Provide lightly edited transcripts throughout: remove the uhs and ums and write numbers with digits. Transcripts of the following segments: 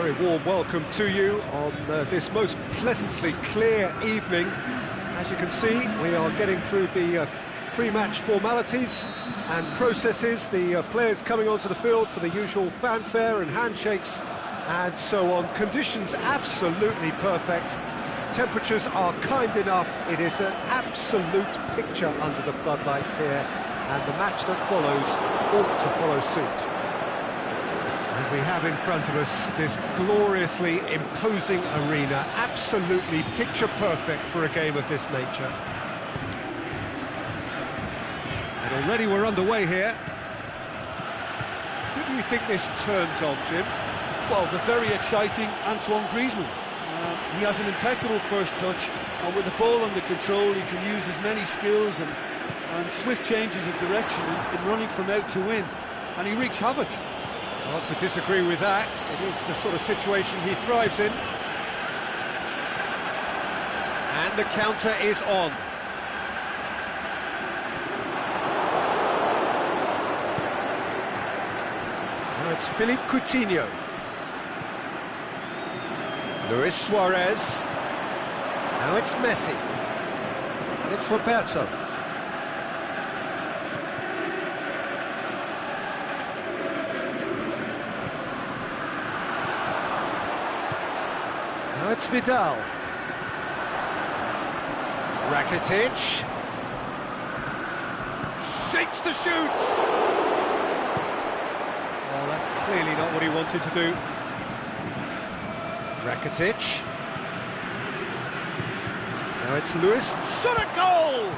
Very warm welcome to you on this most pleasantly clear evening. As you can see, we are getting through the pre-match formalities and processes, the players coming onto the field for the usual fanfare and handshakes and so on. Conditions absolutely perfect. Temperatures are kind enough. It is an absolute picture under the floodlights here, and the match that follows ought to follow suit. And we have in front of us this gloriously imposing arena, absolutely picture perfect for a game of this nature. And already we're underway here. Who do you think this turns on, Jim? Well, the very exciting Antoine Griezmann. He has an impeccable first touch, and with the ball under control he can use his many skills and swift changes of direction in running from out to win, and he wreaks havoc. Not to disagree with that. It is the sort of situation he thrives in. And the counter is on. Now it's Philippe Coutinho. Luis Suarez. Now it's Messi. And it's Roberto. Now it's Vidal. Rakitic. Shapes to shoot! Oh, that's clearly not what he wanted to do. Rakitic. Now it's Luis. Shot a goal!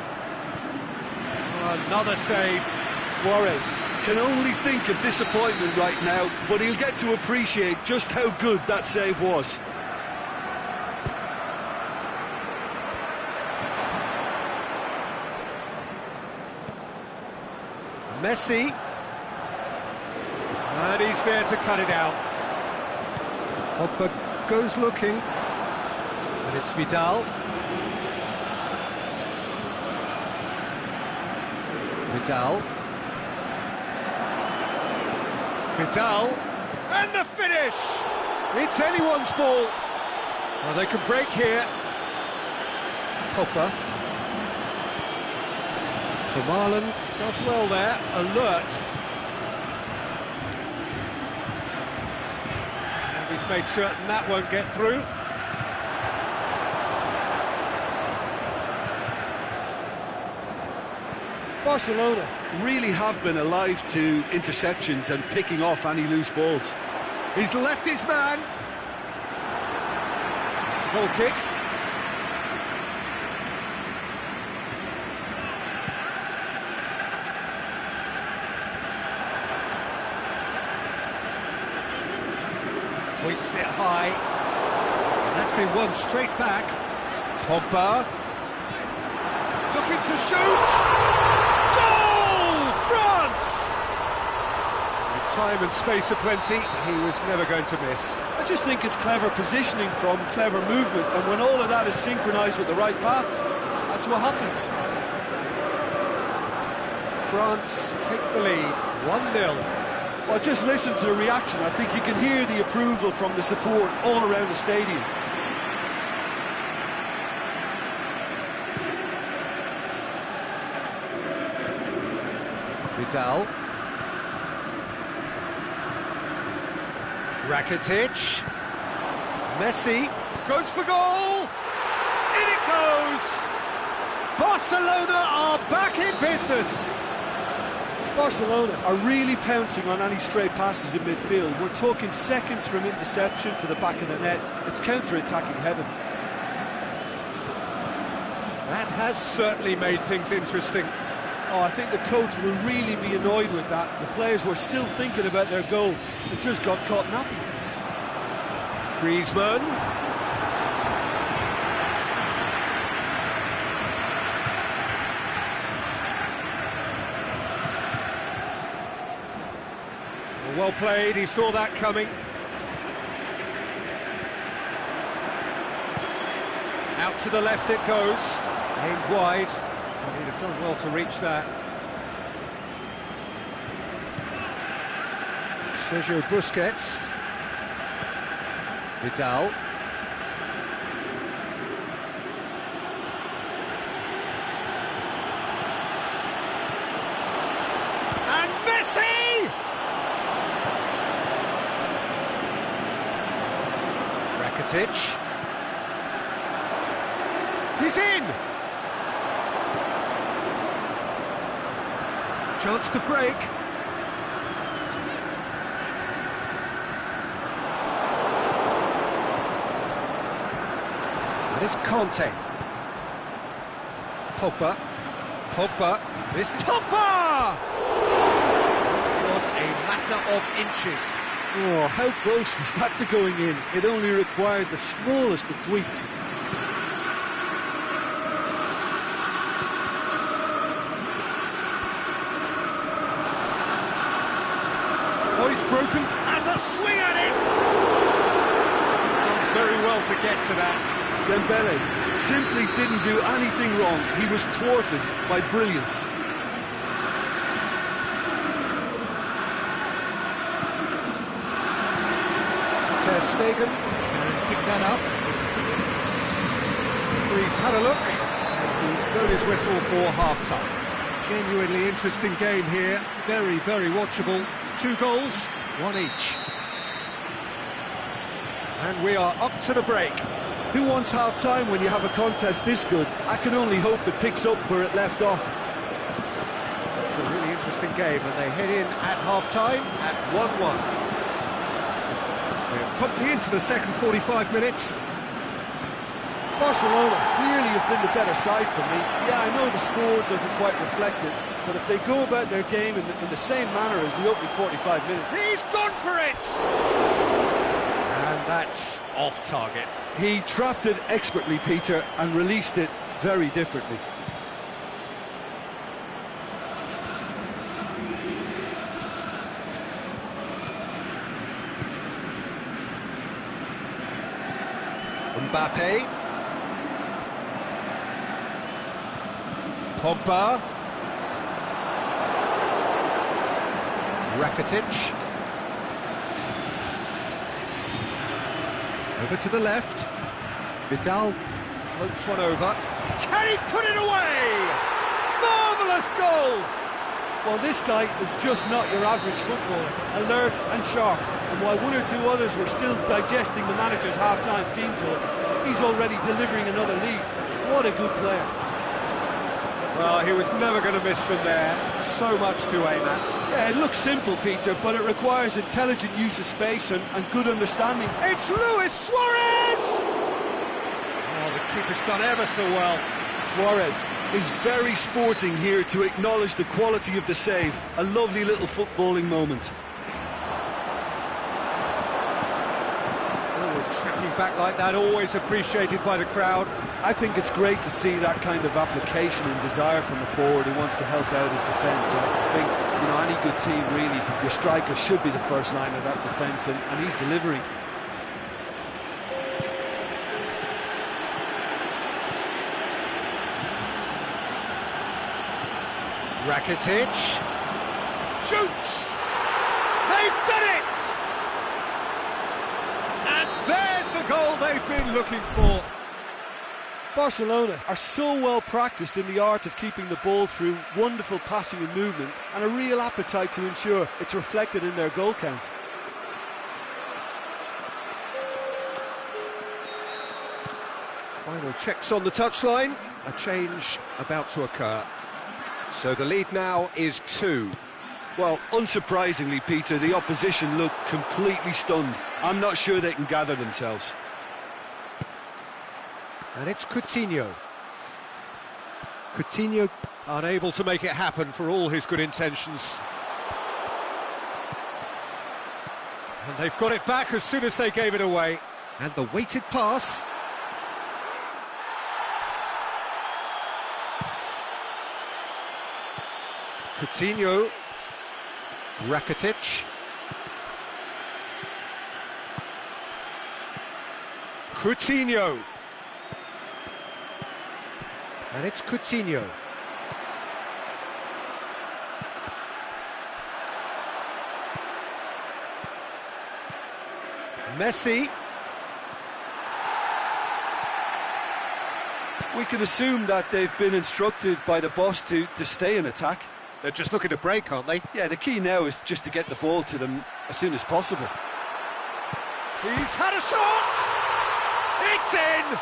Oh, another save. Suarez can only think of disappointment right now, but he'll get to appreciate just how good that save was. Messi. And he's there to cut it out. Pogba goes looking. And it's Vidal. Vidal. And the finish! It's anyone's ball. Well, they could break here. Pogba. Marlon does well there, alert. And he's made certain that won't get through. Barcelona really have been alive to interceptions and picking off any loose balls. He's left his man. It's a goal kick. Hoists it high. And that's been won straight back. Pogba. Looking to shoot. Goal! France! With time and space aplenty, he was never going to miss. I just think it's clever positioning from clever movement, and when all of that is synchronised with the right pass, that's what happens. France take the lead, 1-0. Well, just listen to the reaction. I think you can hear the approval from the support all around the stadium. Vidal. Rakitic. Messi goes for goal. In it goes. Barcelona are back in business. Barcelona are really pouncing on any stray passes in midfield. We're talking seconds from interception to the back of the net. It's counter-attacking heaven. That has certainly made things interesting. Oh, I think the coach will really be annoyed with that. The players were still thinking about their goal. It just got caught napping. Griezmann. Well played, he saw that coming. Out to the left it goes, aimed wide, and he'd have done well to reach that. Sergio Busquets. Vidal. And Messi! Rakitic. He's in! Chance to break. That is Conte. Pogba. Pogba. This is Pogba! It was a matter of inches. Oh, how close was that to going in? It only required the smallest of tweaks. Oh, he's broken. Has a swing at it! He's done very well to get to that. Dembele simply didn't do anything wrong. He was thwarted by brilliance. Ter Stegen can pick that up. Referee's had a look, and he's blown his whistle for half-time. Genuinely interesting game here, very, very watchable. 2 goals, 1 each. And we are up to the break. Who wants half-time when you have a contest this good? I can only hope it picks up where it left off. It's a really interesting game, and they head in at half-time at 1-1. We're promptly into the second 45 minutes. Barcelona clearly have been the better side for me. Yeah, I know the score doesn't quite reflect it, but if they go about their game in the same manner as the opening 45 minutes... He's gone for it! And that's off target. He trapped it expertly, Peter, and released it very differently. Mbappe. Pogba. Rakitic. Over to the left. Vidal floats one over. Can he put it away? Marvellous goal! Well, this guy is just not your average footballer. Alert and sharp. And while 1 or 2 others were still digesting the manager's half-time team talk, he's already delivering another lead. What a good player. Well, he was never going to miss from there. So much to aim at. Yeah, it looks simple, Peter, but it requires intelligent use of space and good understanding. It's Luis Suarez! Oh, the keeper's done ever so well. Suarez is very sporting here to acknowledge the quality of the save. A lovely little footballing moment. Forward tracking back like that, always appreciated by the crowd. I think it's great to see that kind of application and desire from a forward who wants to help out his defence. I think, you know, any good team really, your striker should be the first line of that defence, and he's delivering. Rakitic shoots! They've done it! And there's the goal they've been looking for. Barcelona are so well practiced in the art of keeping the ball through wonderful passing and movement, and a real appetite to ensure it's reflected in their goal count. Final checks on the touchline, a change about to occur. So the lead now is 2. Well, unsurprisingly, Peter, the opposition look completely stunned. I'm not sure they can gather themselves. And it's Coutinho. Coutinho unable to make it happen for all his good intentions. And they've got it back as soon as they gave it away. And the weighted pass. Coutinho. Rakitic. Coutinho. And it's Coutinho. Messi. We can assume that they've been instructed by the boss to stay in attack. They're just looking to break, aren't they? Yeah, the key now is just to get the ball to them as soon as possible. He's had a shot! It's in!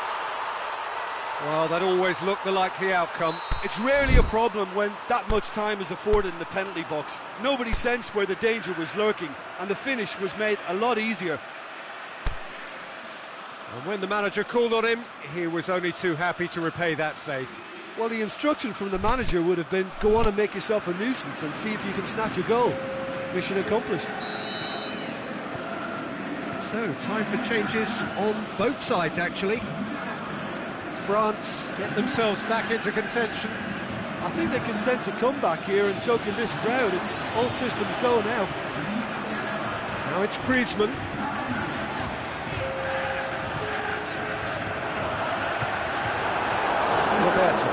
Well, that always looked the likely outcome. It's rarely a problem when that much time is afforded in the penalty box. Nobody sensed where the danger was lurking, and the finish was made a lot easier. And when the manager called on him, he was only too happy to repay that faith. Well, the instruction from the manager would have been, go on and make yourself a nuisance and see if you can snatch a goal. Mission accomplished. So, time for changes on both sides, actually. France get themselves back into contention. I think they can sense a comeback here, and so can this crowd. It's all systems go now. Now it's Griezmann. Roberto.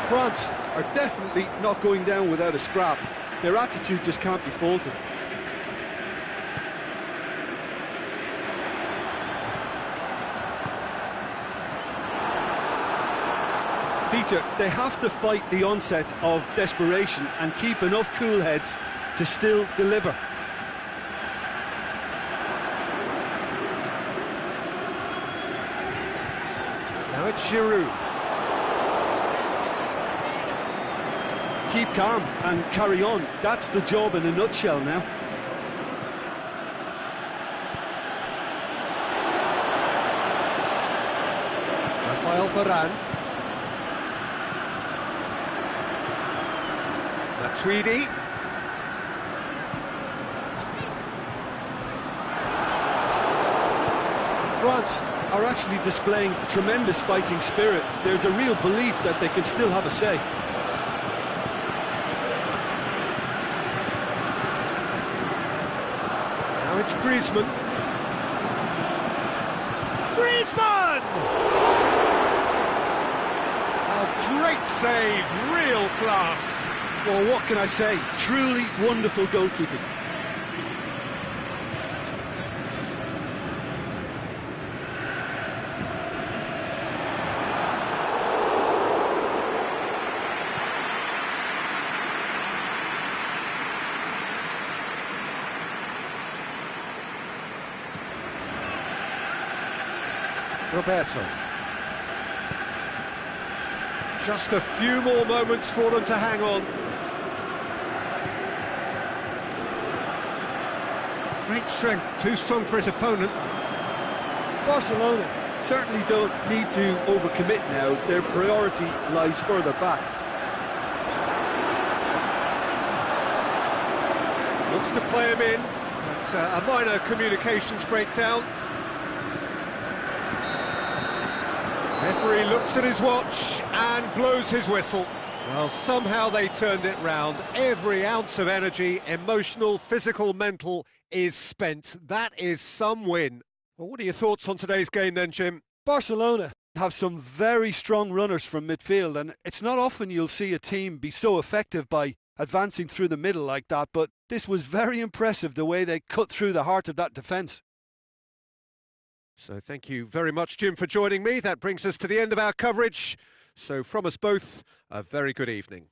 France are definitely not going down without a scrap. Their attitude just can't be faulted. Peter, they have to fight the onset of desperation and keep enough cool heads to still deliver. Now it's Giroud. Keep calm and carry on. That's the job in a nutshell now. Rafael Varane. Matuidi. France are actually displaying tremendous fighting spirit. There's a real belief that they can still have a say. Now it's Griezmann. Griezmann! A great save, real class. Well, what can I say? Truly wonderful goalkeeping. Roberto. Just a few more moments for them to hang on. Great strength, too strong for his opponent. Barcelona certainly don't need to overcommit now. Their priority lies further back. Looks to play him in, but a minor communications breakdown. Referee looks at his watch and blows his whistle. Well, somehow they turned it round. Every ounce of energy, emotional, physical, mental, is spent. That is some win. Well, what are your thoughts on today's game then, Jim? Barcelona have some very strong runners from midfield, and it's not often you'll see a team be so effective by advancing through the middle like that, but this was very impressive, the way they cut through the heart of that defence. So thank you very much, Jim, for joining me. That brings us to the end of our coverage. So from us both, a very good evening.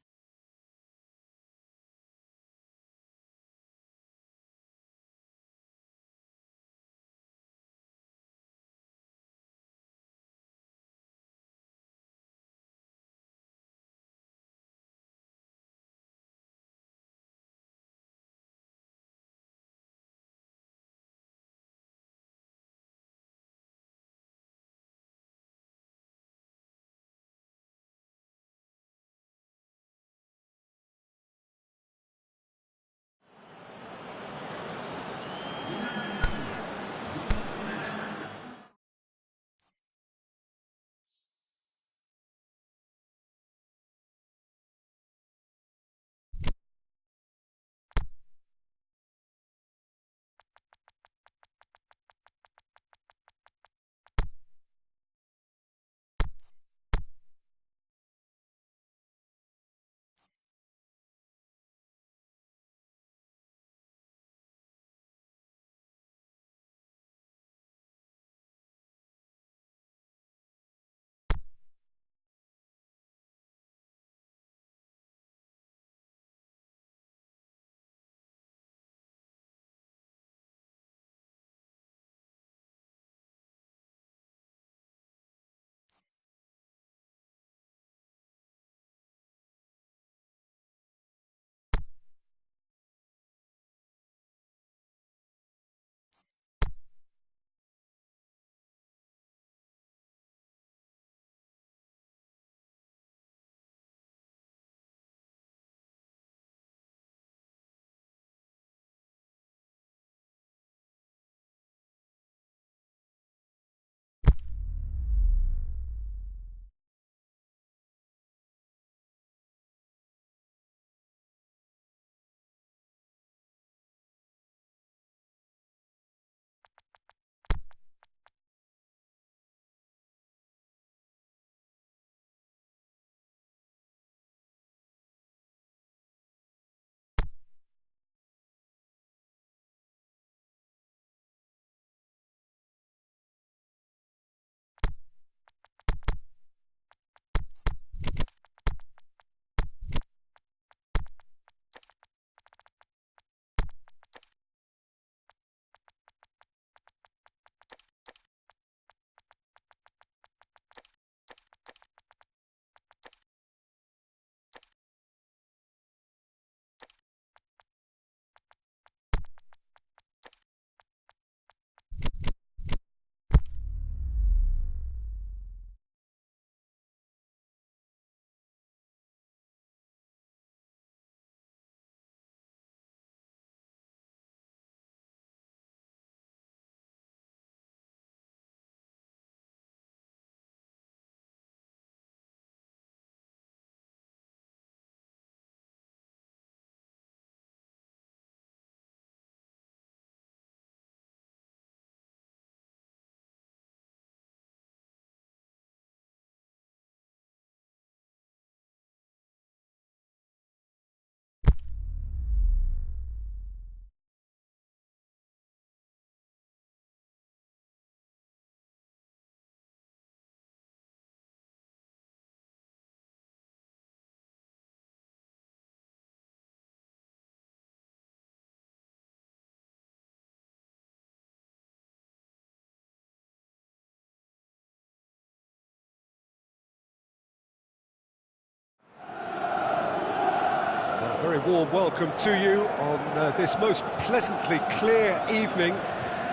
very warm welcome to you on this most pleasantly clear evening.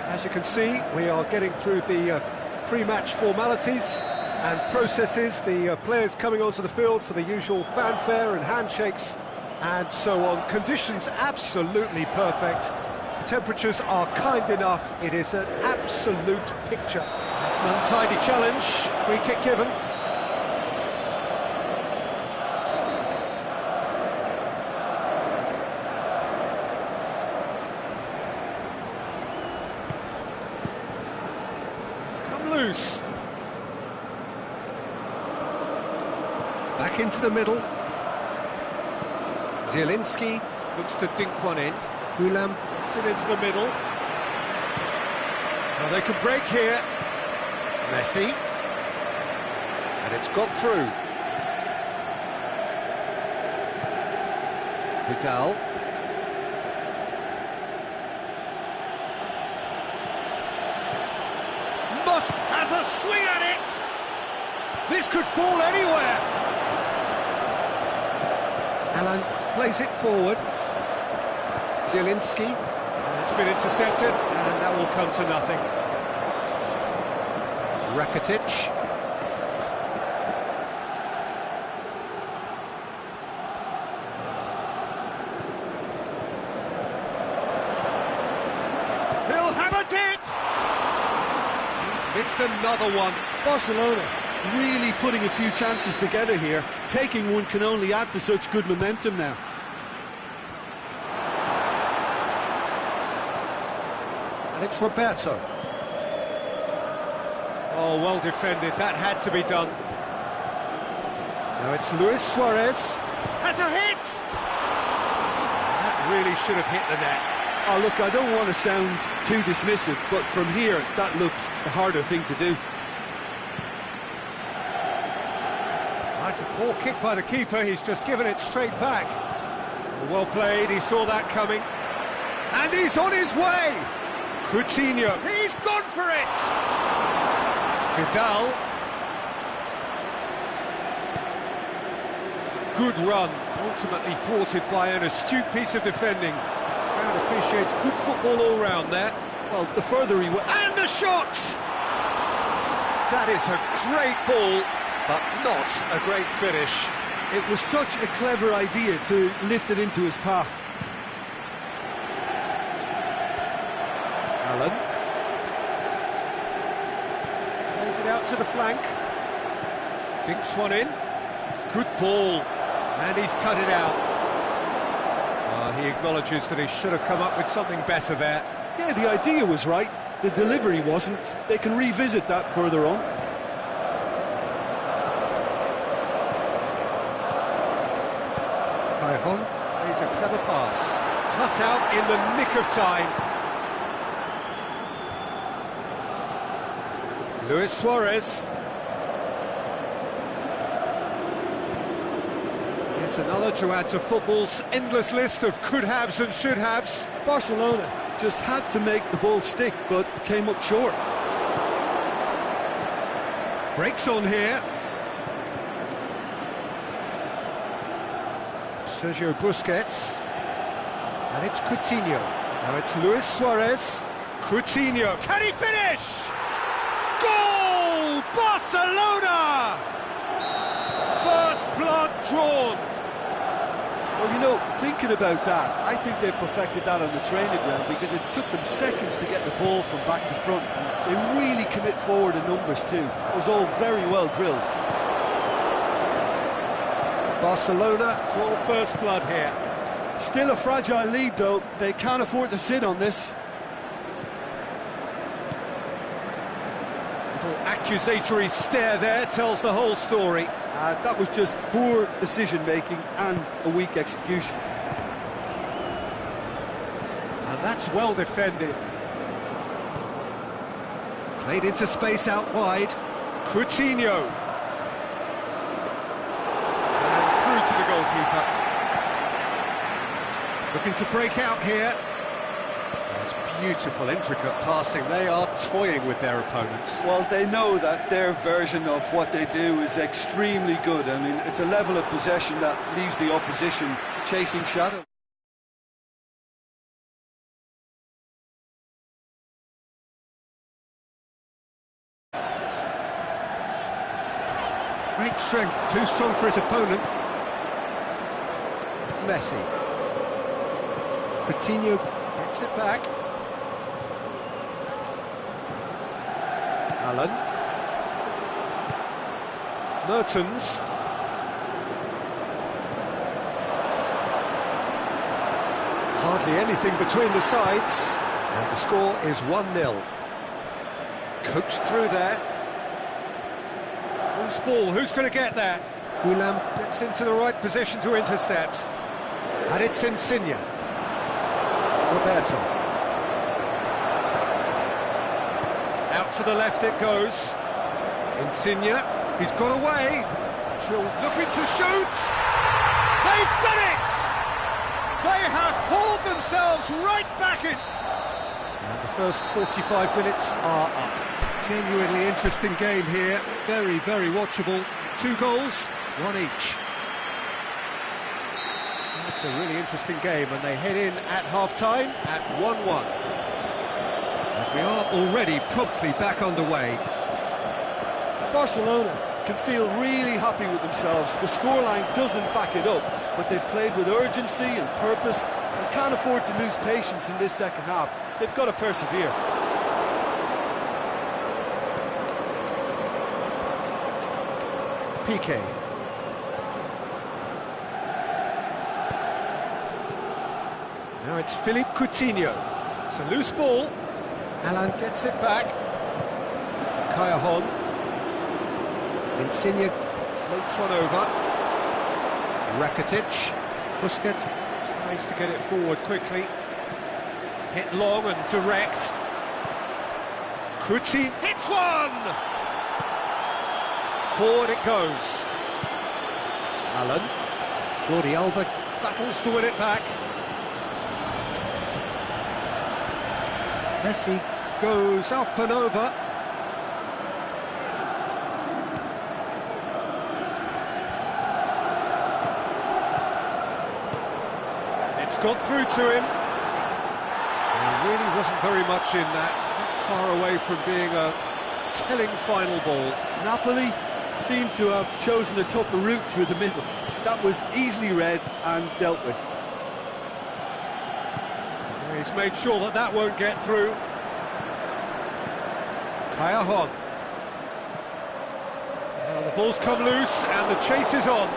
As you can see, we are getting through the pre-match formalities and processes, the players coming onto the field for the usual fanfare and handshakes and so on. Conditions absolutely perfect. Temperatures are kind enough. It is an absolute picture. That's an untidy challenge. Free kick given. It's come loose. Back into the middle. Zielinski looks to dink one in. Gulam gets it into the middle. Well, they could break here. Messi. And it's got through. Vidal. Moss has a swing at it! This could fall anywhere! Alan plays it forward. Zielinski. It's been intercepted, and that will come to nothing. Rakitic. He'll have a dip! He's missed another one. Barcelona really putting a few chances together here. Taking one can only add to such good momentum now. And it's Roberto. Oh, well defended, that had to be done. Now it's Luis Suarez. Has a hit! That really should have hit the net. Oh, look, I don't want to sound too dismissive, but from here, that looks the harder thing to do. That's a poor kick by the keeper, he's just given it straight back. Well played, he saw that coming. And he's on his way! Coutinho, he's gone for it! Vidal. Good run, ultimately thwarted by an astute piece of defending. Crowd appreciates good football all round there. Well, the further he went... And the shot! That is a great ball, but not a great finish. It was such a clever idea to lift it into his path. Allen. Plays it out to the flank. Dinks one in. Good ball. And he's cut it out. He acknowledges that he should have come up with something better there. Yeah, the idea was right. The delivery wasn't. They can revisit that further on. Cajon plays a clever pass. Cut out in the nick of time. Luis Suarez. Yet another to add to football's endless list of could-haves and should-haves. Barcelona just had to make the ball stick, but came up short. Breaks on here. Sergio Busquets. And it's Coutinho. Now it's Luis Suarez. Coutinho. Can he finish? Goal! Barcelona! First blood drawn. Well, you know, thinking about that, I think they perfected that on the training ground because it took them seconds to get the ball from back to front, and they really commit forward in numbers too. That was all very well drilled. Barcelona draw first blood here. Still a fragile lead though, they can't afford to sit on this. Little accusatory stare there tells the whole story. That was just poor decision-making and a weak execution. And that's well defended. Played into space out wide. Coutinho. And through to the goalkeeper. Looking to break out here. That's Beautiful, intricate passing. They are toying with their opponents. Well, they know that their version of what they do is extremely good. I mean, it's a level of possession that leaves the opposition chasing shadow. Great strength, too strong for his opponent. Messi. Coutinho gets it back. Allen. Mertens. Hardly anything between the sides. And the score is 1-0. Coached through there. Loose ball, who's going to get there? Goulam gets into the right position to intercept. And it's Insigne. Roberto. Out to the left it goes. Insigne, he's got away. Trill's looking to shoot. They've done it! They have hauled themselves right back in. And the first 45 minutes are up. Genuinely interesting game here. Very, very watchable. 2 goals, 1 each. That's a really interesting game, and they head in at half-time at 1-1. And we are already promptly back underway. Barcelona can feel really happy with themselves. The scoreline doesn't back it up, but they've played with urgency and purpose and can't afford to lose patience in this second half. They've got to persevere. Piqué. Now it's Philippe Coutinho. It's a loose ball. Alan gets it back. Cajon. Insigne floats one over. Rakitic. Busquets tries to get it forward quickly. Hit long and direct. Coutinho hits one! Forward it goes. Allen. Jordi Alba battles to win it back. Messi goes up and over. It's got through to him. There really wasn't very much in that. Not far away from being a telling final ball. Napoli seemed to have chosen a tougher route through the middle. That was easily read and dealt with. He's made sure that that won't get through. Cajon. Now the ball's come loose and the chase is on.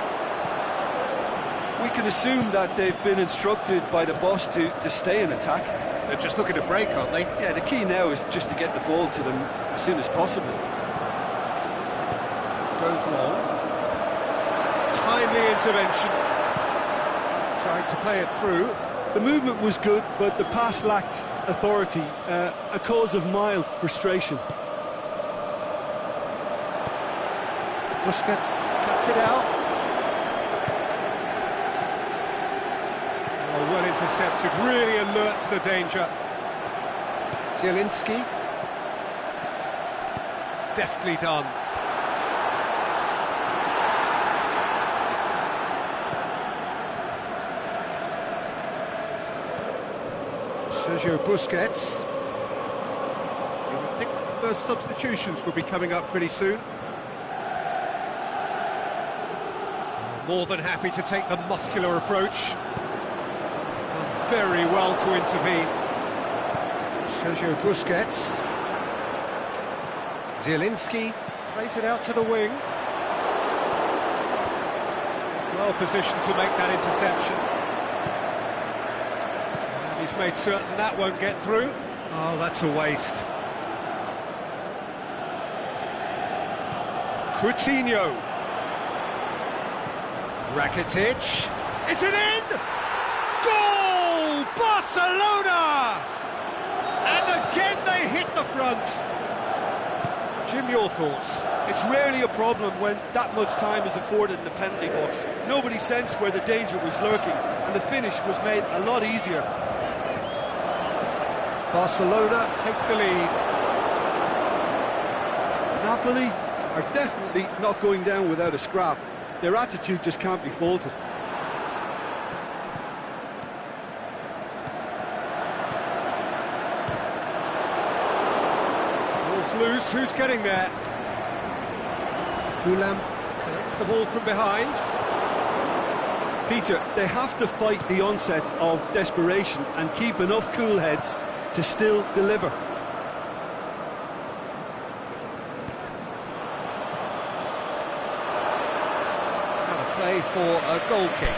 We can assume that they've been instructed by the boss to stay in attack. They're just looking to break, aren't they? Yeah, the key now is just to get the ball to them as soon as possible. Goes long. Timely intervention. Tried to play it through. The movement was good, but the pass lacked authority, a cause of mild frustration. Busquets cuts it out. Oh, well intercepted, really alert to the danger. Zielinski. Deftly done. Sergio Busquets. You would think the first substitutions will be coming up pretty soon. More than happy to take the muscular approach. Done very well to intervene. Sergio Busquets. Zielinski plays it out to the wing. Well positioned to make that interception. And he's made certain that won't get through. Oh, that's a waste. Coutinho. Rakitic. Is it in? Goal! Barcelona! And again they hit the front. Jim, your thoughts? It's rarely a problem when that much time is afforded in the penalty box. Nobody sensed where the danger was lurking, and the finish was made a lot easier. Barcelona take the lead. Napoli are definitely not going down without a scrap. Their attitude just can't be faulted. Ball's loose, who's getting there? Goulam collects the ball from behind. Peter, they have to fight the onset of desperation and keep enough cool heads to still deliver. Out of play for a goal kick.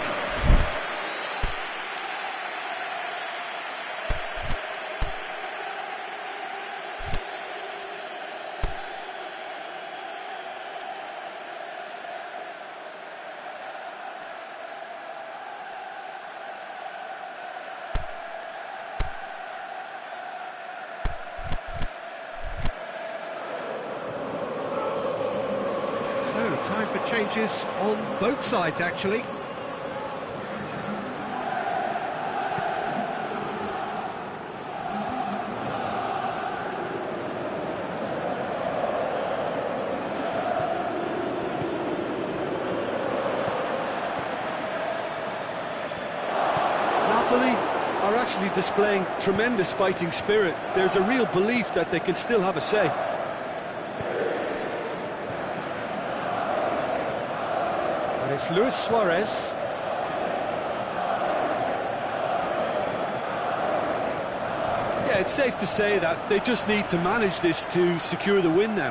So, time for changes on both sides, actually. Napoli are actually displaying tremendous fighting spirit. There's a real belief that they can still have a say. And it's Luis Suarez. Yeah, it's safe to say that they just need to manage this to secure the win now.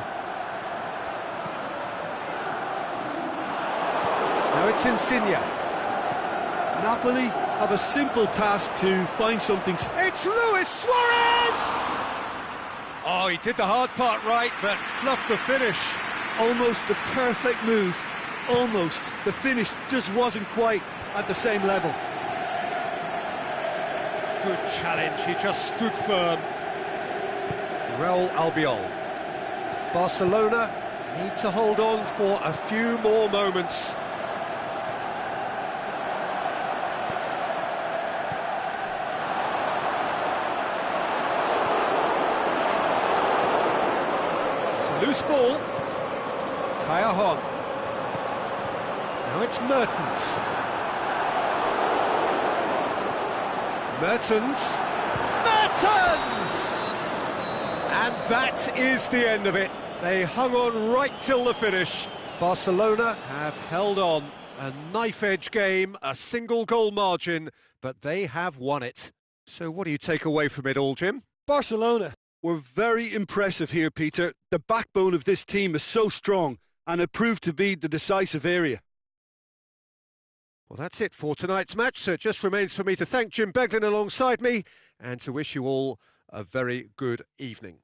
Now it's Insigne. Napoli have a simple task to find something. It's Luis Suarez! Oh, he did the hard part right, but fluffed the finish. Almost the perfect move. Almost. The finish just wasn't quite at the same level. Good challenge, he just stood firm. Real Albiol. Barcelona need to hold on for a few more moments. It's a loose ball. Kaya. Now it's Mertens. Mertens! And that is the end of it. They hung on right till the finish. Barcelona have held on. A knife-edge game, a single goal margin, but they have won it. So what do you take away from it all, Jim? Barcelona were very impressive here, Peter. The backbone of this team is so strong, and it proved to be the decisive area. Well, that's it for tonight's match, so it just remains for me to thank Jim Beglin alongside me and to wish you all a very good evening.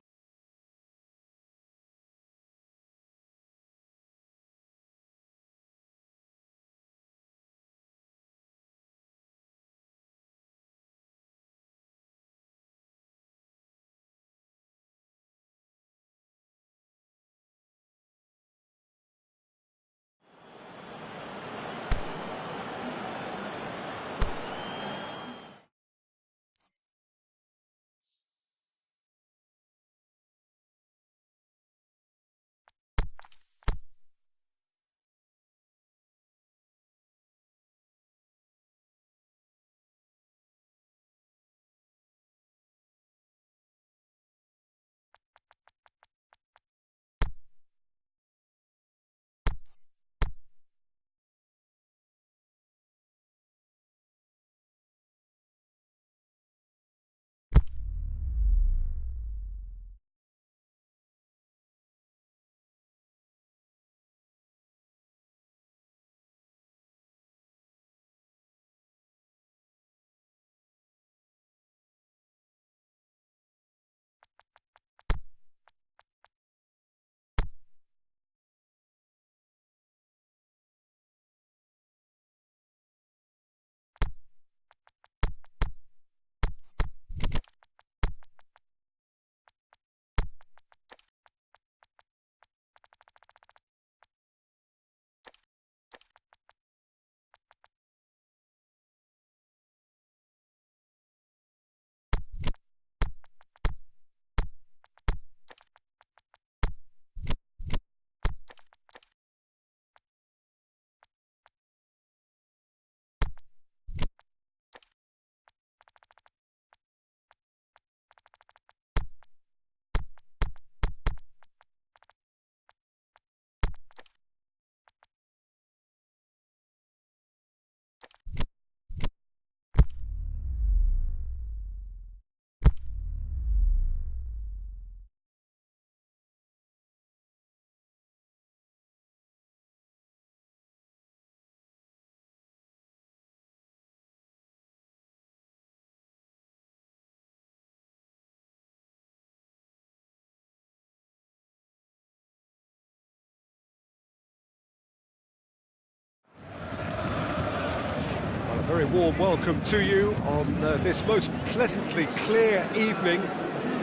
very warm welcome to you on this most pleasantly clear evening.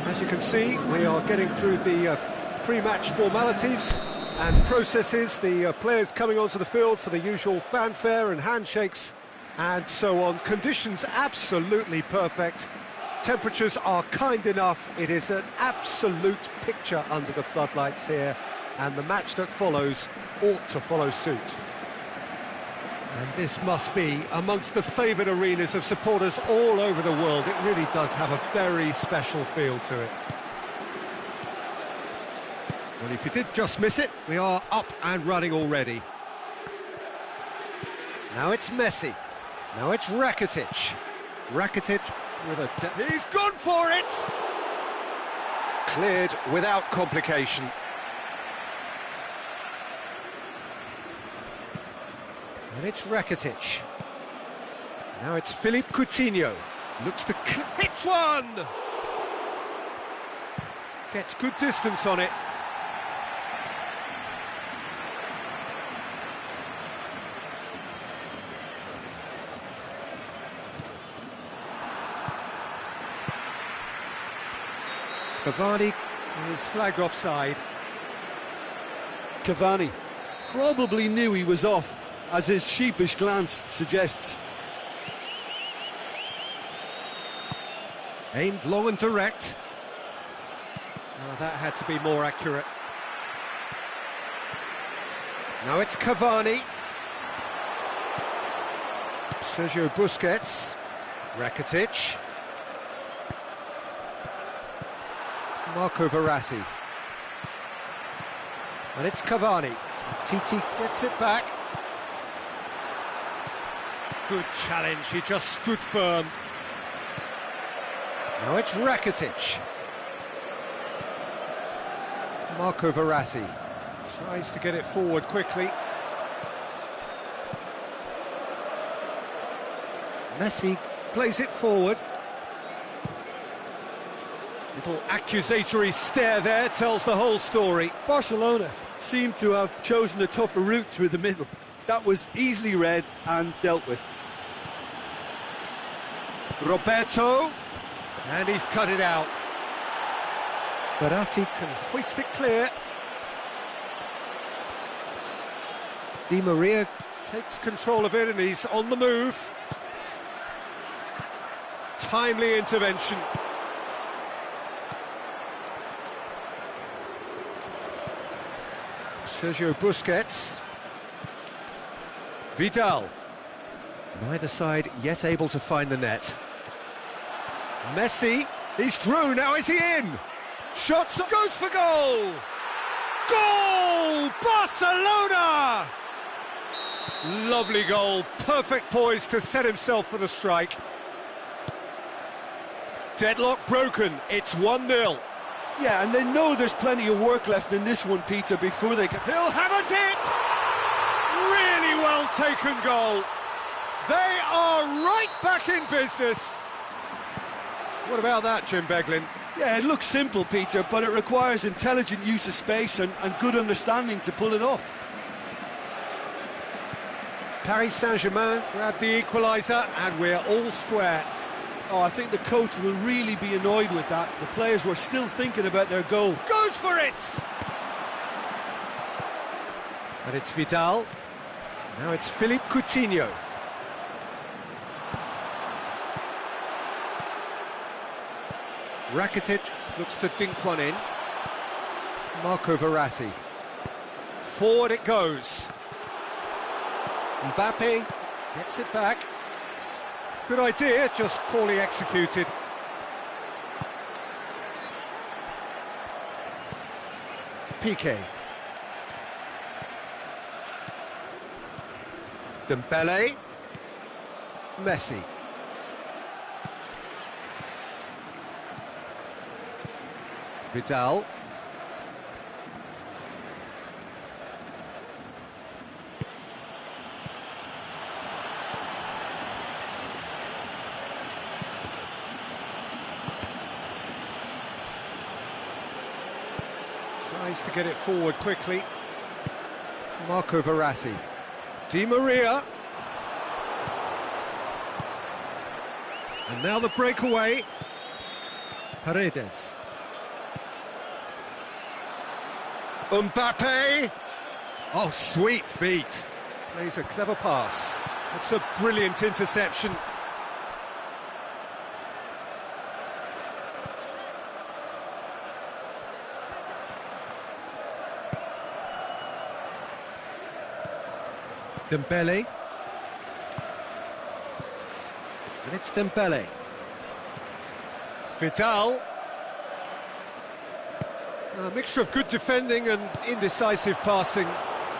As you can see, we are getting through the pre-match formalities and processes, the players coming onto the field for the usual fanfare and handshakes and so on. Conditions absolutely perfect. Temperatures are kind enough. It is an absolute picture under the floodlights here, and the match that follows ought to follow suit. And this must be amongst the favoured arenas of supporters all over the world. It really does have a very special feel to it. Well, if you did just miss it, we are up and running already. Now it's Messi. Now it's Rakitic. Rakitic with a... He's gone for it! Cleared without complication. And it's Rakitic. Now it's Philippe Coutinho. Looks to... Hits one! Gets good distance on it. Cavani is flagged offside. Cavani probably knew he was off, as his sheepish glance suggests. Aimed long and direct. Oh, that had to be more accurate. Now it's Cavani. Sergio Busquets. Rakitic. Marco Verratti. And it's Cavani. Titi gets it back. Good challenge, he just stood firm. Now it's Rakitic. Marco Verratti tries to get it forward quickly. Messi plays it forward. Little accusatory stare there tells the whole story. Barcelona seemed to have chosen a tougher route through the middle. That was easily read and dealt with. Roberto, and he's cut it out. Verratti can hoist it clear. Di Maria takes control of it and he's on the move. Timely intervention. Sergio Busquets. Vidal. Neither side yet able to find the net. Messi, he's through, now is he in? Shots, goes for goal! Goal! Barcelona! Lovely goal, perfect poise to set himself for the strike. Deadlock broken, it's 1-0. Yeah, and they know there's plenty of work left in this one, Peter, before they can... He'll have a dip! Really well taken goal. They are right back in business. What about that, Jim Beglin? Yeah, it looks simple, Peter, but it requires intelligent use of space and good understanding to pull it off. Paris Saint-Germain grab the equaliser and we're all square. Oh, I think the coach will really be annoyed with that. The players were still thinking about their goal. Goes for it! And it's Vidal. Now it's Philippe Coutinho. Rakitic looks to dink one in. Marco Verratti. Forward it goes. Mbappe gets it back. Good idea, just poorly executed. Piqué. Dembele. Messi. Vidal. Tries to get it forward quickly. Marco Verratti. Di Maria. And now the breakaway. Paredes. Mbappe. Oh, sweet feet. Plays a clever pass. That's a brilliant interception. Dembele. And it's Dembele. Vidal. A mixture of good defending and indecisive passing.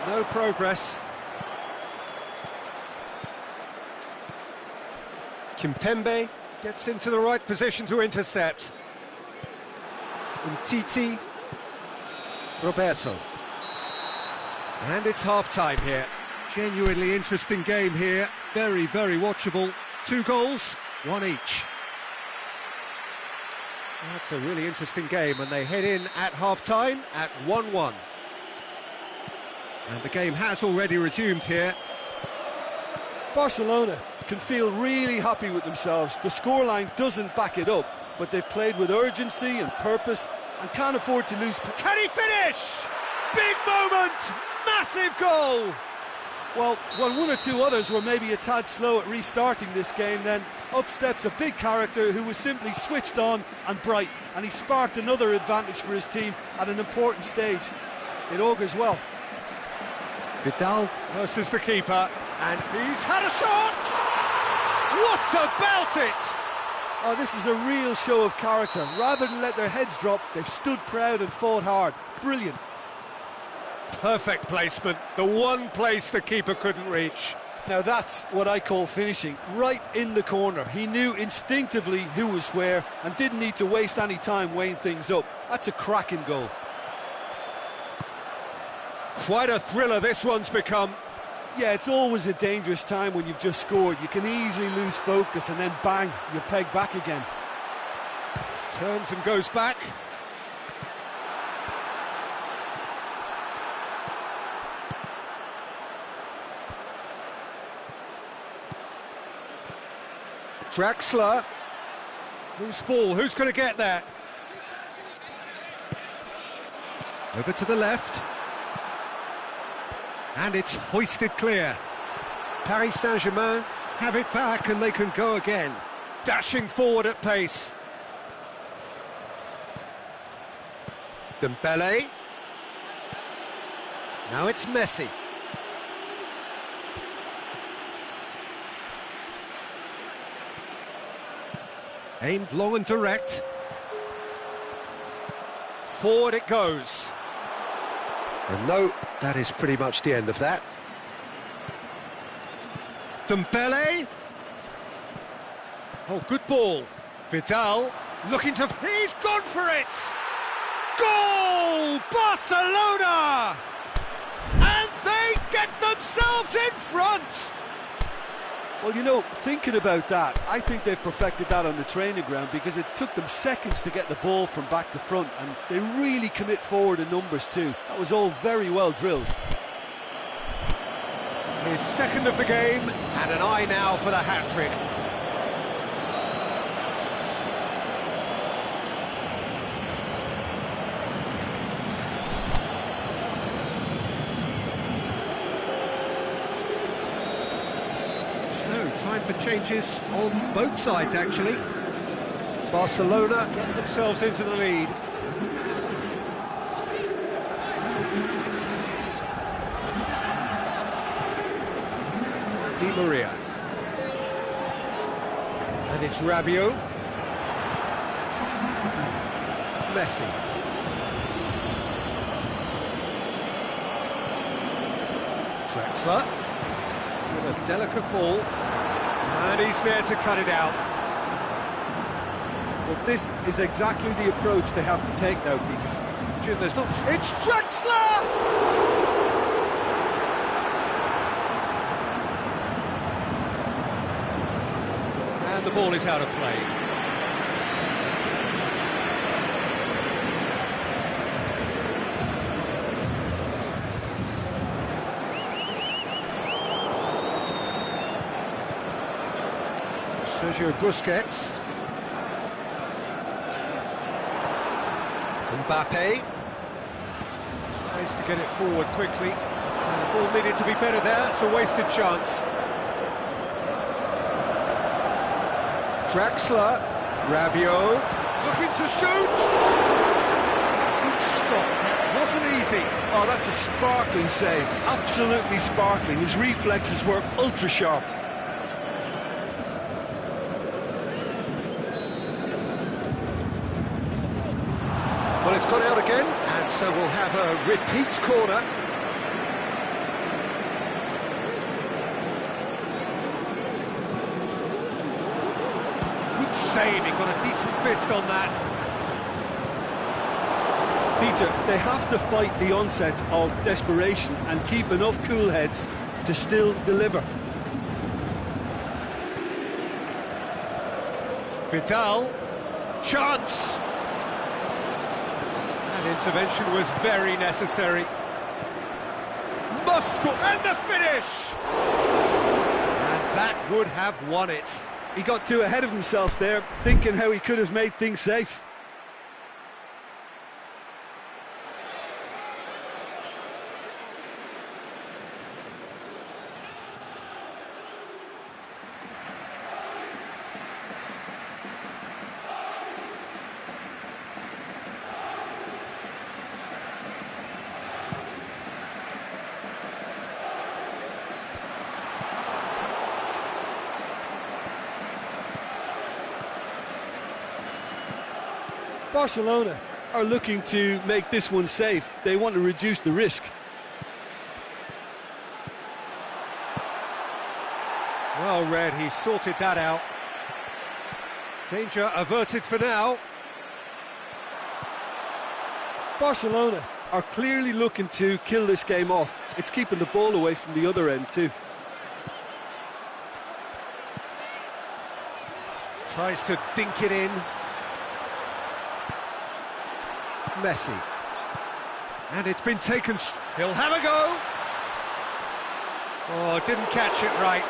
No progress. Kimpembe gets into the right position to intercept. Umtiti. Roberto. And it's half-time here. Genuinely interesting game here. Very, very watchable. 2 goals, 1 each. That's a really interesting game, and they head in at half-time at 1-1. And the game has already resumed here. Barcelona can feel really happy with themselves. The scoreline doesn't back it up, but they've played with urgency and purpose and can't afford to lose. Can he finish? Big moment! Massive goal! Well, while 1 or 2 others were maybe a tad slow at restarting this game, then up steps a big character who was simply switched on and bright, and he sparked another advantage for his team at an important stage. It augurs well. Vidal versus the keeper, and he's had a shot! What about it? Oh, this is a real show of character. Rather than let their heads drop, they've stood proud and fought hard. Brilliant. Perfect placement, the one place the keeper couldn't reach. Now that's what I call finishing, right in the corner. He knew instinctively who was where and didn't need to waste any time weighing things up. That's a cracking goal. Quite a thriller this one's become. Yeah, it's always a dangerous time when you've just scored. You can easily lose focus and then bang, you're pegged back again. Turns and goes back. Draxler. Loose ball, who's going to get there? Over to the left. And it's hoisted clear. Paris Saint-Germain have it back and they can go again. Dashing forward at pace. Dembele. Now it's Messi. Aimed long and direct. Forward it goes. And no, that is pretty much the end of that. Dembele. Oh, good ball. Vidal looking to... He's gone for it! Goal! Barcelona! And they get themselves in front! Well, you know, thinking about that, I think they've perfected that on the training ground because it took them seconds to get the ball from back to front, and they really commit forward in numbers too. That was all very well drilled. His second of the game, and an eye now for the hat-trick. So, time for changes on both sides, actually. Barcelona get themselves into the lead. Di Maria. And it's Rabiot. Messi. Draxler. With a delicate ball. And he's there to cut it out. Well, this is exactly the approach they have to take now, Peter. Jim, there's not... It's Draxler! And the ball is out of play. Sergio Busquets. Mbappe. Tries to get it forward quickly. The ball needed to be better there, it's a wasted chance. Draxler. Rabiot. Looking to shoot! Good stop, that wasn't easy. Oh, that's a sparkling save. Absolutely sparkling. His reflexes were ultra sharp. Well, it's gone out again, and so we'll have a repeat corner. Good save, he got a decent fist on that. Peter, they have to fight the onset of desperation and keep enough cool heads to still deliver. Vidal, chance! That intervention was very necessary. Muscle, and the finish! And that would have won it. He got too ahead of himself there, thinking how he could have made things safe. Barcelona are looking to make this one safe. They want to reduce the risk. Well read, he sorted that out. Danger averted for now. Barcelona are clearly looking to kill this game off. It's keeping the ball away from the other end too. Tries to dink it in. Messi. And it's been taken... He'll have a go! Oh, didn't catch it right.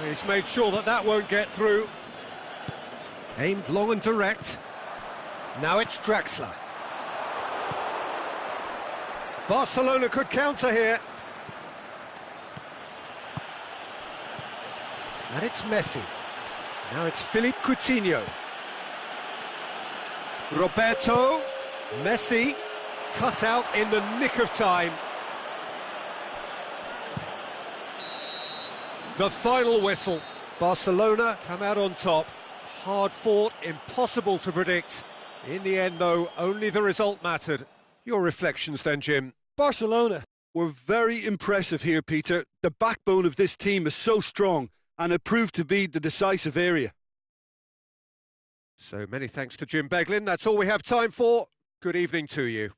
He's made sure that that won't get through. Aimed long and direct. Now it's Draxler. Barcelona could counter here. And it's Messi. Now it's Philippe Coutinho. Roberto. Messi. Cut out in the nick of time. The final whistle. Barcelona come out on top. Hard fought, impossible to predict. In the end, though, only the result mattered. Your reflections then, Jim? Barcelona were very impressive here, Peter. The backbone of this team is so strong, and it proved to be the decisive area. So many thanks to Jim Beglin. That's all we have time for. Good evening to you.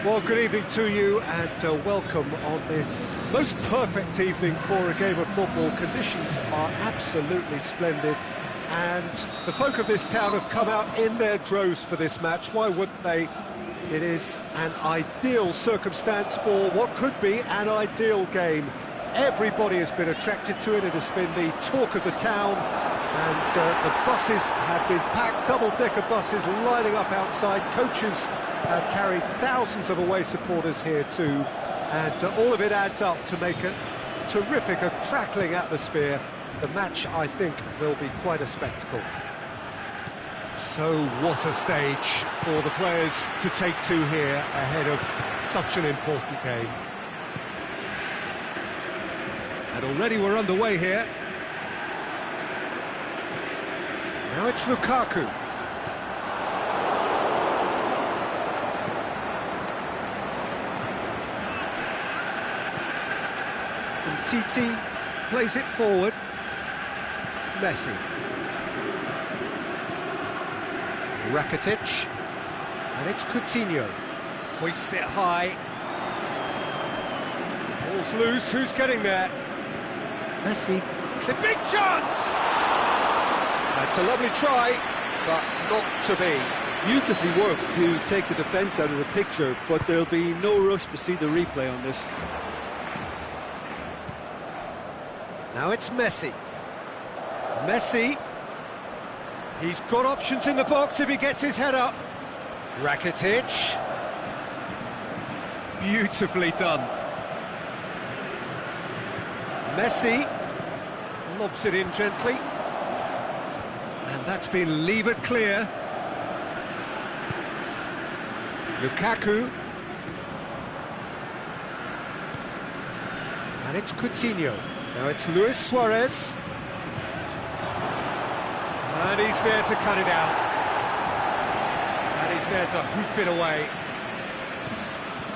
Well, good evening to you and welcome on this most perfect evening for a game of football. Conditions are absolutely splendid and the folk of this town have come out in their droves for this match. Why wouldn't they? It is an ideal circumstance for what could be an ideal game. Everybody has been attracted to it. It has been the talk of the town, and the buses have been packed, double-decker buses lining up outside. Coaches have carried thousands of away supporters here too, and all of it adds up to make a terrific, a crackling atmosphere. The match, I think, will be quite a spectacle. So what a stage for the players to take to here ahead of such an important game. And already we're underway here. Now it's Lukaku. And Titi plays it forward. Messi. Rakitic. And it's Coutinho. Hoists it high. Ball's loose, who's getting there? Messi. It's a big chance! That's a lovely try, but not to be. Beautifully worked to take the defence out of the picture, but there'll be no rush to see the replay on this. Now it's Messi. Messi. He's got options in the box if he gets his head up. Rakitic. Beautifully done. Messi lobs it in gently, and that's been levered clear. Lukaku, and it's Coutinho. Now it's Luis Suarez, and he's there to cut it out, and he's there to hoof it away.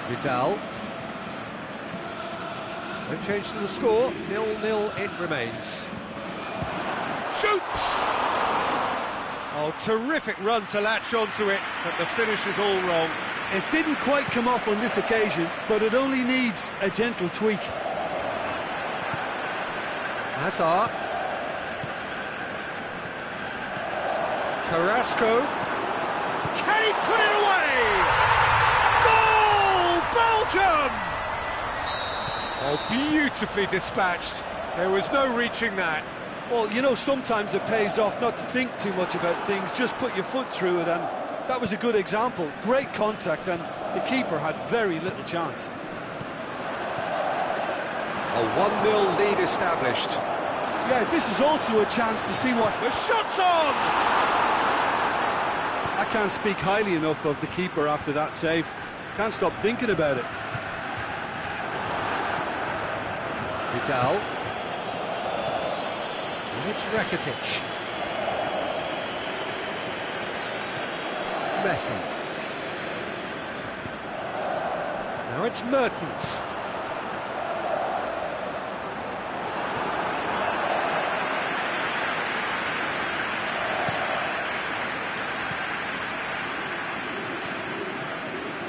Vidal. No change to the score, 0-0 it remains. Shoots! Oh, terrific run to latch onto it, but the finish is all wrong. It didn't quite come off on this occasion, but it only needs a gentle tweak. Hazard. Carrasco. Can he put it away? Goal! Belgium! Oh, beautifully dispatched. There was no reaching that. Well, you know, sometimes it pays off not to think too much about things, just put your foot through it, and that was a good example. Great contact, and the keeper had very little chance. A 1-0 lead established. Yeah, this is also a chance to see what... The shot's on! I can't speak highly enough of the keeper after that save. Can't stop thinking about it. Vidal. And it's Rakitic. Messi. Now it's Mertens.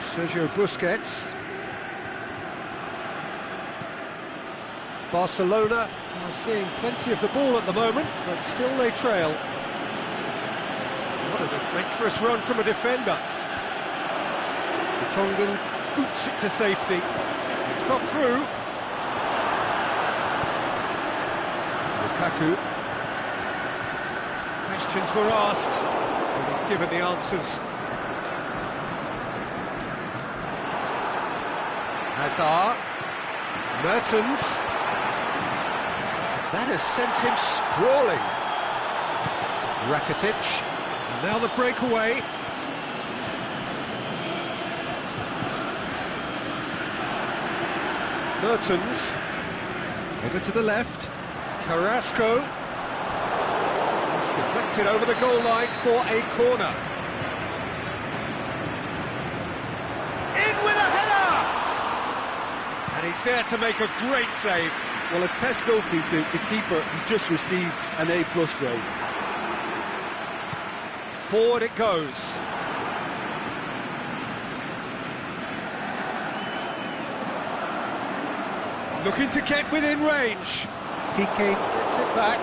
Sergio Busquets. Barcelona are seeing plenty of the ball at the moment, but still they trail. What an adventurous run from a defender. Tongan boots it to safety. It's got through. Lukaku. Questions were asked, and he's given the answers. Hazard. Mertens. That has sent him sprawling. Rakitic, and now the breakaway. Mertens, over to the left. Carrasco. It's deflected over the goal line for a corner. In with a header! And he's there to make a great save. Well, as tests go, Peter, the keeper has just received an A+ grade. Forward it goes. looking to get within range. Piqué gets it back.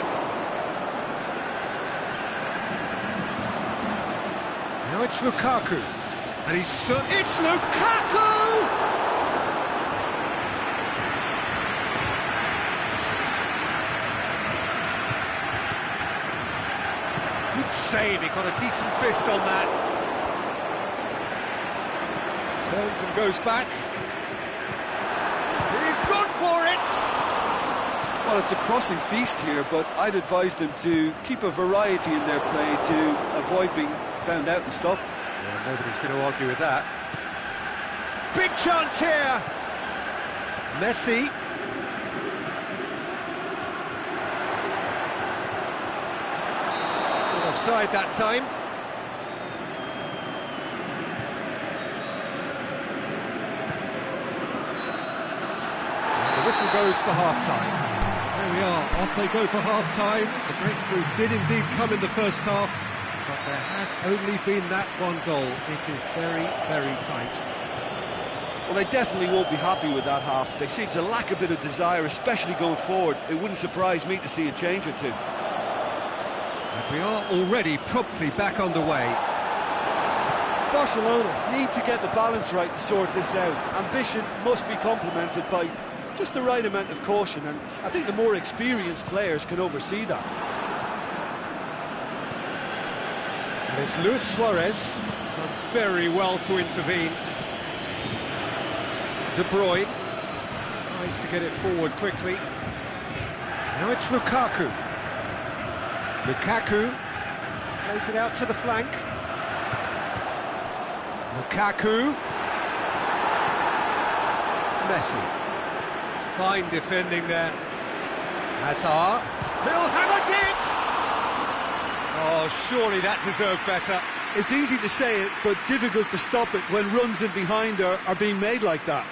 Now it's Lukaku. And it's Lukaku! Good save, he got a decent fist on that. Turns and goes back. He's gone for it! Well, it's a crossing feast here, but I'd advise them to keep a variety in their play to avoid being found out and stopped. Yeah, nobody's going to argue with that. Big chance here! Messi. Not offside that time. And the whistle goes for half-time. There we are, off they go for half-time. The breakthrough did indeed come in the first half, but there has only been that one goal. It is very, very tight. Well, they definitely won't be happy with that half. They seem to lack a bit of desire, especially going forward. It wouldn't surprise me to see a change or two. And we are already promptly back underway. Barcelona need to get the balance right to sort this out. Ambition must be complemented by just the right amount of caution, and I think the more experienced players can oversee that. And it's Luis Suarez, done very well to intervene. De Bruyne tries to get it forward quickly. Now it's Lukaku. Lukaku plays it out to the flank. Lukaku. Messi. Fine defending there. Hazard. He'll have it! Oh, surely that deserved better. It's easy to say it, but difficult to stop it when runs in behind are being made like that.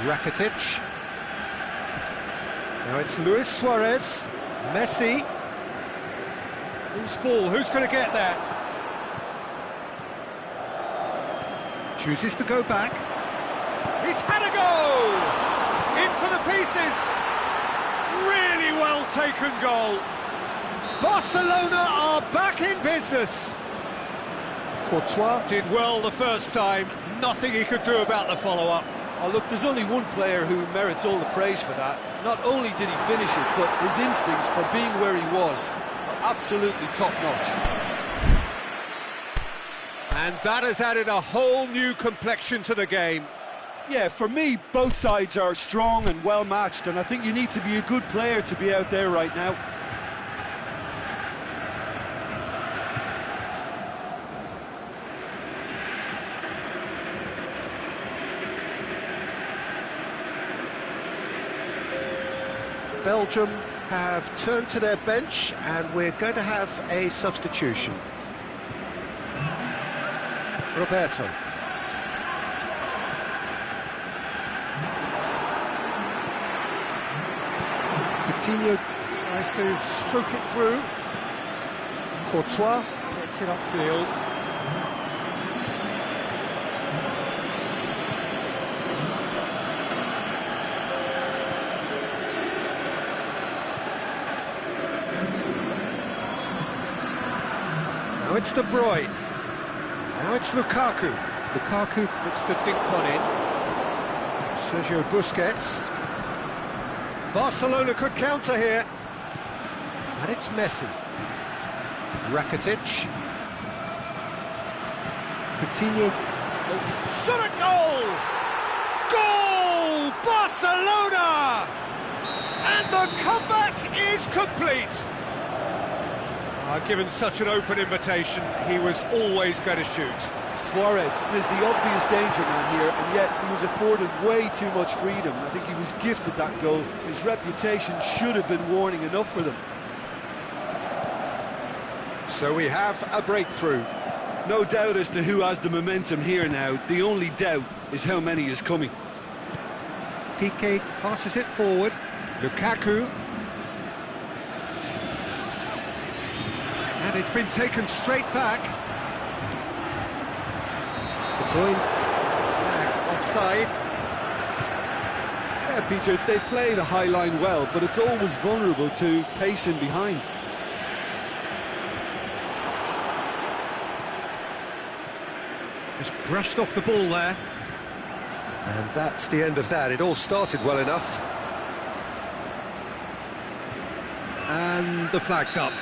Rakitic. Now it's Luis Suarez. Messi. Loose ball, who's going to get there? Chooses to go back. He's had a go! In for the pieces! Really well taken goal. Barcelona are back in business. Courtois did well the first time. Nothing he could do about the follow-up. Oh, look, there's only one player who merits all the praise for that. Not only did he finish it, but his instincts for being where he was are absolutely top-notch. And that has added a whole new complexion to the game. Yeah, for me, both sides are strong and well-matched, and I think you need to be a good player to be out there right now. Belgium have turned to their bench, and we're going to have a substitution. Roberto. Coutinho tries to stroke it through. Courtois gets it upfield. Now it's De Bruyne. Now it's Lukaku. Lukaku looks to dink one in. Sergio Busquets. Barcelona could counter here. And it's Messi. Rakitic. Coutinho floats. Shot a goal! Goal! Barcelona! And the comeback is complete. Given such an open invitation, he was always going to shoot. Suarez is the obvious danger man here, and yet he was afforded way too much freedom. I think he was gifted that goal. His reputation should have been warning enough for them. So we have a breakthrough. No doubt as to who has the momentum here now. The only doubt is how many is coming. Piqué passes it forward. Lukaku. And it's been taken straight back. Going flagged offside. Yeah, Peter, they play the high line well, but it's always vulnerable to pace in behind. Just brushed off the ball there. And that's the end of that. It all started well enough. And the flag's up.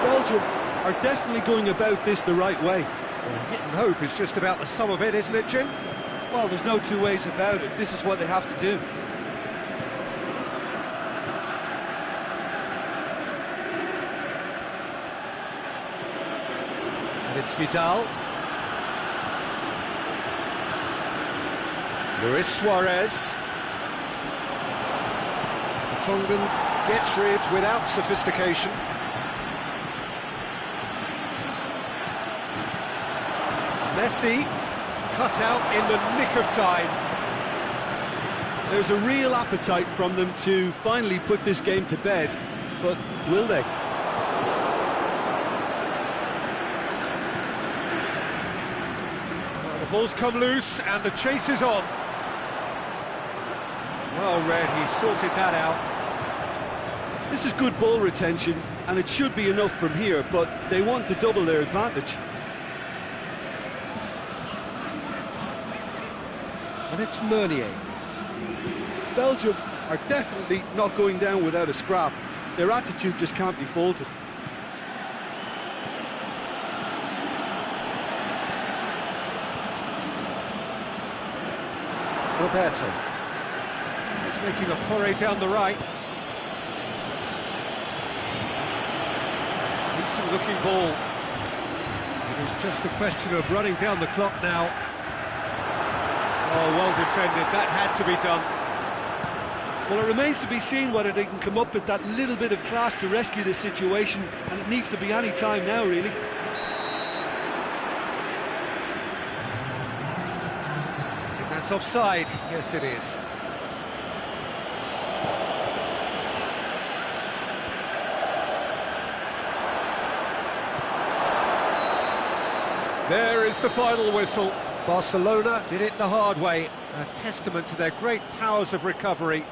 Belgium are definitely going about this the right way. Well, hit and hope is just about the sum of it, isn't it, Jim? Well, there's no two ways about it. This is what they have to do. And it's Vidal. Luis Suarez. Tongan gets rid without sophistication. Messi cut out in the nick of time. There's a real appetite from them to finally put this game to bed, but will they? Well, the ball's come loose and the chase is on. Well read, he sorted that out. This is good ball retention, and it should be enough from here, but they want to double their advantage. And it's Meunier. Belgium are definitely not going down without a scrap. Their attitude just can't be faulted. Roberto. He's making a foray down the right. Decent looking ball. It was just a question of running down the clock now. Oh, well defended, that had to be done. Well, it remains to be seen whether they can come up with that little bit of class to rescue this situation, and it needs to be any time now, really. I think that's offside. Yes, it is. There is the final whistle. Barcelona did it the hard way, a testament to their great powers of recovery.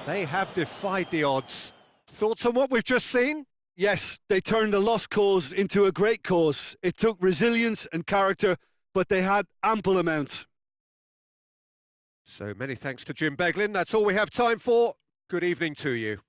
They have defied the odds. Thoughts on what we've just seen? Yes, they turned a lost cause into a great cause. It took resilience and character, but they had ample amounts. So many thanks to Jim Beglin. That's all we have time for. Good evening to you.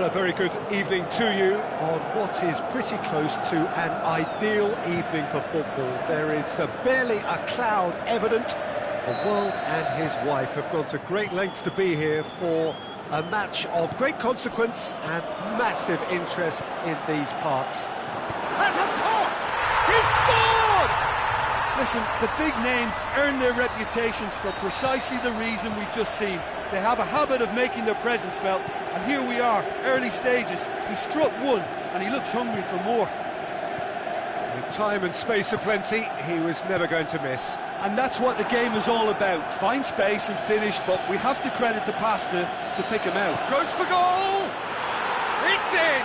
Well, a very good evening to you on what is pretty close to an ideal evening for football. There is barely a cloud evident. The world and his wife have gone to great lengths to be here for a match of great consequence and massive interest in these parts. Has a caught! He's scored! Listen, the big names earn their reputations for precisely the reason we've just seen. They have a habit of making their presence felt, and here we are, early stages. He struck one, and he looks hungry for more. With time and space aplenty, he was never going to miss. And that's what the game is all about. Find space and finish, but we have to credit the pasta to pick him out. Goes for goal! It's in!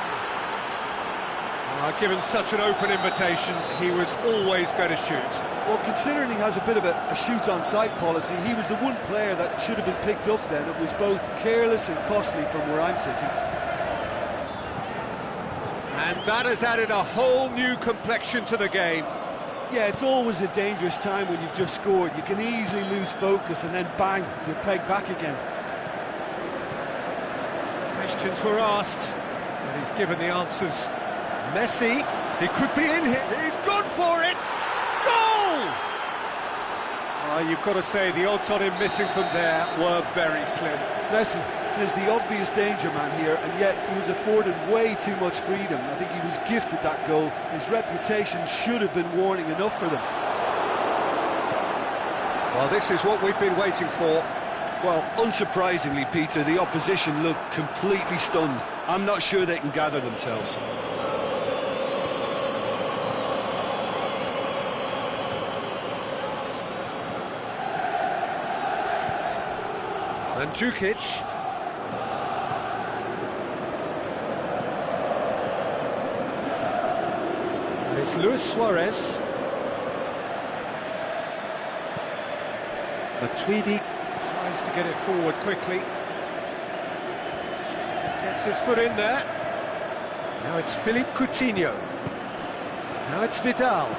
Given such an open invitation, he was always going to shoot. Well, considering he has a bit of a shoot-on-sight policy, he was the one player that should have been picked up then. It was both careless and costly from where I'm sitting. And that has added a whole new complexion to the game. Yeah, it's always a dangerous time when you've just scored. You can easily lose focus and then bang, you're pegged back again. Questions were asked, and he's given the answers. Messi, he could be in here. He's gone for it! Goal! You've got to say, the odds on him missing from there were very slim. Messi is the obvious danger man here, and yet he was afforded way too much freedom. I think he was gifted that goal. His reputation should have been warning enough for them. Well, this is what we've been waiting for. Well, unsurprisingly, Peter, the opposition look completely stunned. I'm not sure they can gather themselves. And Jukic. It's Luis Suarez. Matuidi tries to get it forward quickly. Gets his foot in there. Now it's Philippe Coutinho. Now it's Vidal.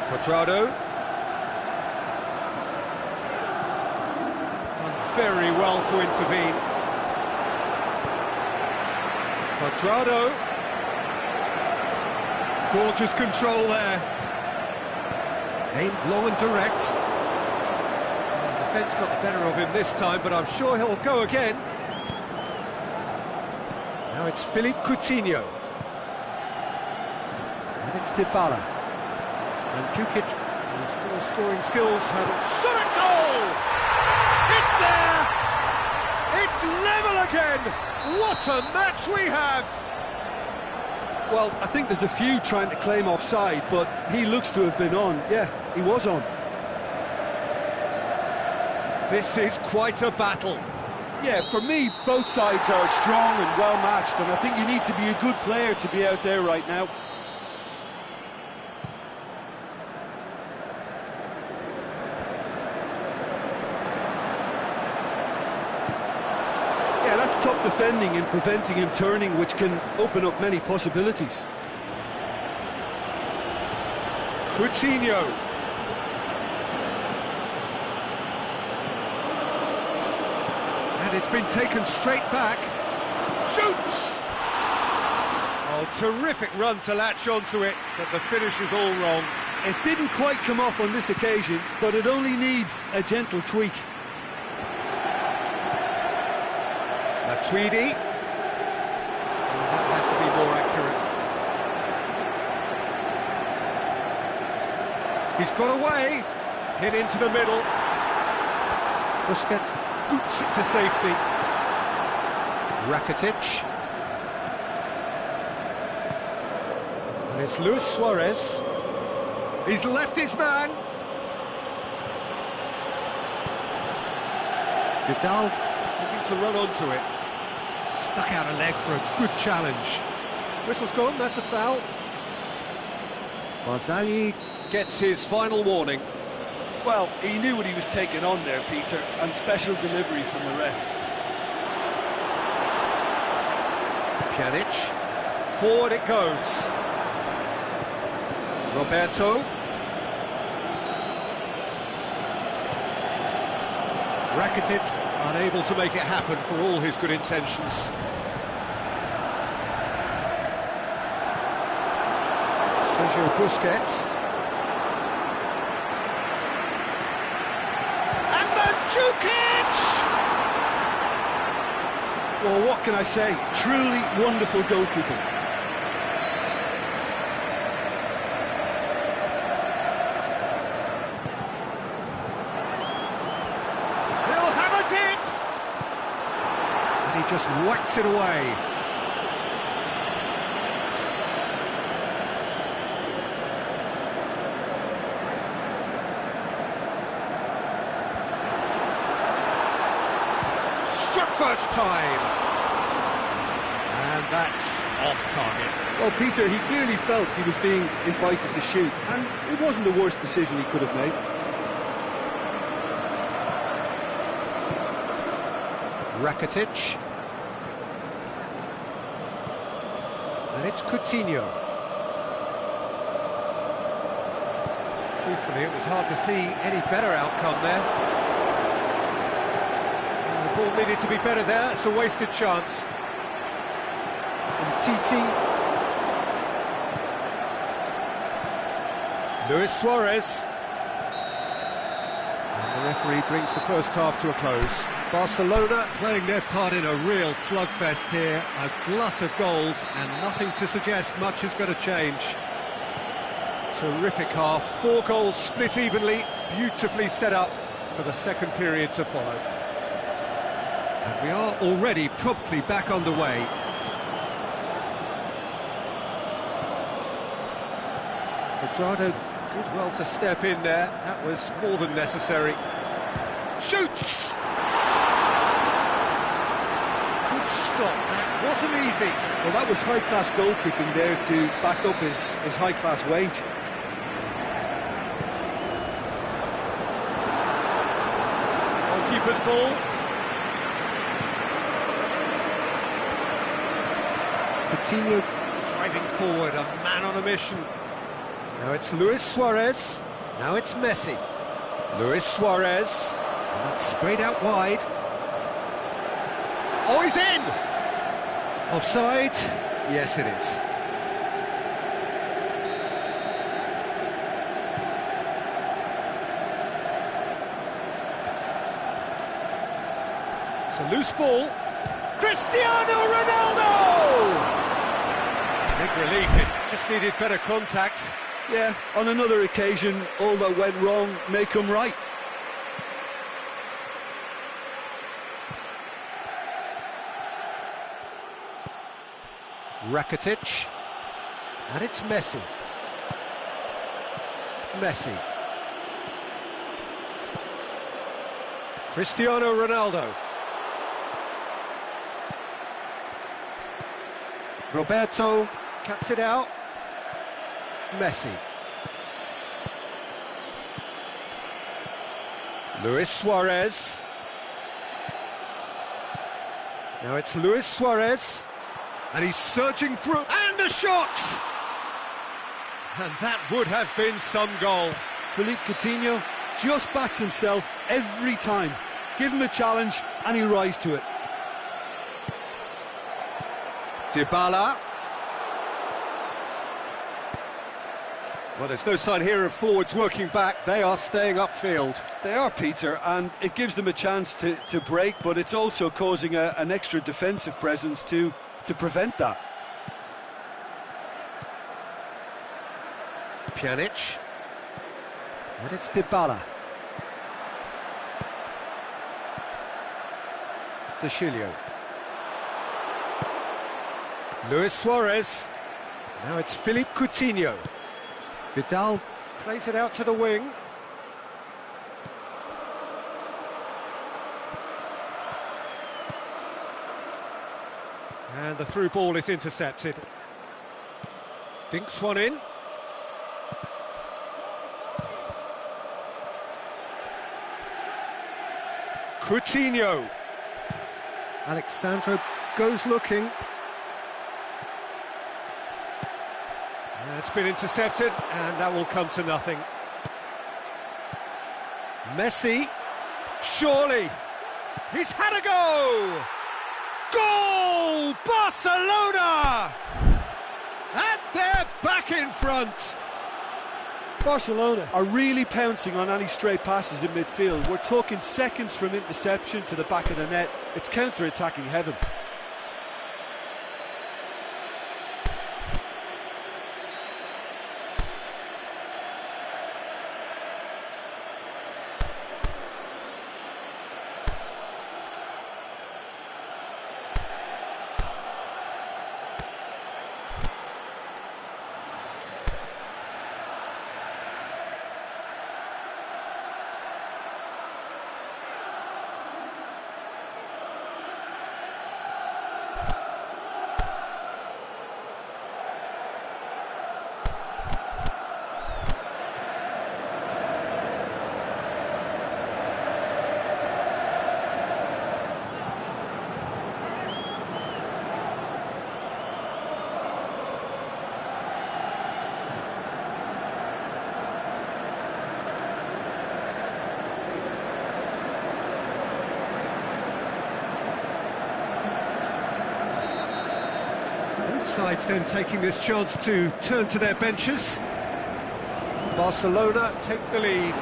Quadrado. Done very well to intervene. Quadrado. Gorgeous control there. Aimed long and direct. The defence got the better of him this time, but I'm sure he'll go again. Now it's Philippe Coutinho. And it's Dybala. And Jukic, whose scoring skills have shot at goal! It's there! It's level again! What a match we have! Well, I think there's a few trying to claim offside, but he looks to have been on. Yeah, he was on. This is quite a battle. Yeah, for me, both sides are strong and well-matched, and I think you need to be a good player to be out there right now. That's top defending and preventing him turning, which can open up many possibilities. Coutinho. And it's been taken straight back. Shoots! Oh, terrific run to latch onto it, but the finish is all wrong. It didn't quite come off on this occasion, but it only needs a gentle tweak. Matuidi. Oh, that had to be more accurate. He's got away. Hit into the middle. Busquets boots it to safety. Rakitic. And it's Luis Suarez. He's left his man. Vidal looking to run onto it. Stuck out a leg for a good challenge. Whistle's gone, that's a foul. Barzagli gets his final warning. Well, he knew what he was taking on there, Peter, and special delivery from the ref. Pjanic, forward it goes. Roberto, Rakitic unable to make it happen for all his good intentions. Sergio Busquets. And Mandzukic! Well, what can I say? Truly wonderful goalkeeping. He just whacks it away. Struck first time. And that's off target. Well, Peter, he clearly felt he was being invited to shoot, and it wasn't the worst decision he could have made. Rakitic. And it's Coutinho. Truthfully, it was hard to see any better outcome there. And the ball needed to be better there. It's a wasted chance. And Titi. Luis Suarez. And the referee brings the first half to a close. Barcelona playing their part in a real slugfest here, a glut of goals, and nothing to suggest much is going to change. Terrific half, 4 goals split evenly, beautifully set up for the second period to follow. And we are already promptly back underway. Quadrado did well to step in there, that was more than necessary. Shoots! Stop. That wasn't easy. Well, that was high-class goalkeeping there to back up his high-class wage. Goalkeeper's ball. Coutinho driving forward, a man on a mission. Now it's Luis Suarez. Now it's Messi. Luis Suarez. And that's sprayed out wide. Oh, he's in! Offside? Yes, it is. It's a loose ball. Cristiano Ronaldo! Big relief, it just needed better contact. Yeah, on another occasion, all that went wrong may come right. Rakitic, and it's Messi. Messi. Cristiano Ronaldo. Roberto cuts it out. Messi. Luis Suarez. Now it's Luis Suarez. And he's surging through, and a shot! And that would have been some goal. Philippe Coutinho just backs himself every time. Give him a challenge, and he'll rise to it. Dybala. Well, there's no sign here of forwards working back. They are staying upfield. They are, Peter, and it gives them a chance to break, but it's also causing an extra defensive presence to prevent that. Pjanic. And it's Dybala. De Chilio. Luis Suarez. Now it's Philippe Coutinho. Vidal plays it out to the wing. And the through ball is intercepted. Dinks one in. Coutinho. Alexandro goes looking. And it's been intercepted, and that will come to nothing. Messi. Surely. He's had a go! Goal! Barcelona! And they're back in front! Barcelona are really pouncing on any stray passes in midfield. We're talking seconds from interception to the back of the net. It's counter-attacking heaven. Sides then taking this chance to turn to their benches. Barcelona take the lead.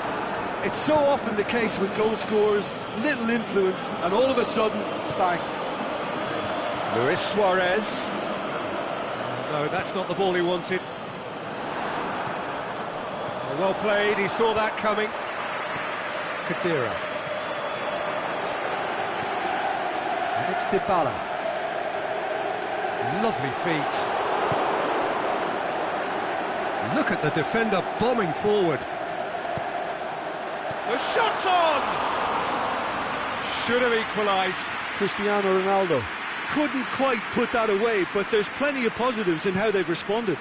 It's so often the case with goal scorers, little influence, and all of a sudden, bang. Luis Suarez. No, that's not the ball he wanted. Well played, he saw that coming. Kadira. And it's Dybala. Lovely feet. Look at the defender bombing forward. The shot's on! Should have equalised. Cristiano Ronaldo couldn't quite put that away, but there's plenty of positives in how they've responded.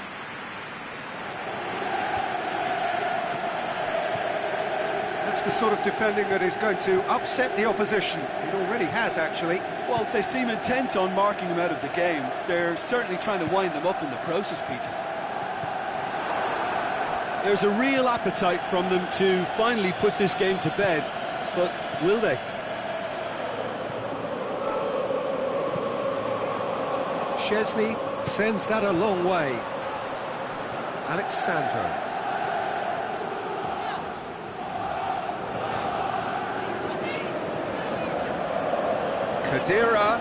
That's the sort of defending that is going to upset the opposition. It already has, actually. Well, they seem intent on marking him out of the game. They're certainly trying to wind them up in the process, Peter. There's a real appetite from them to finally put this game to bed, but will they? Szczesny sends that a long way. Alexandro. Kadira.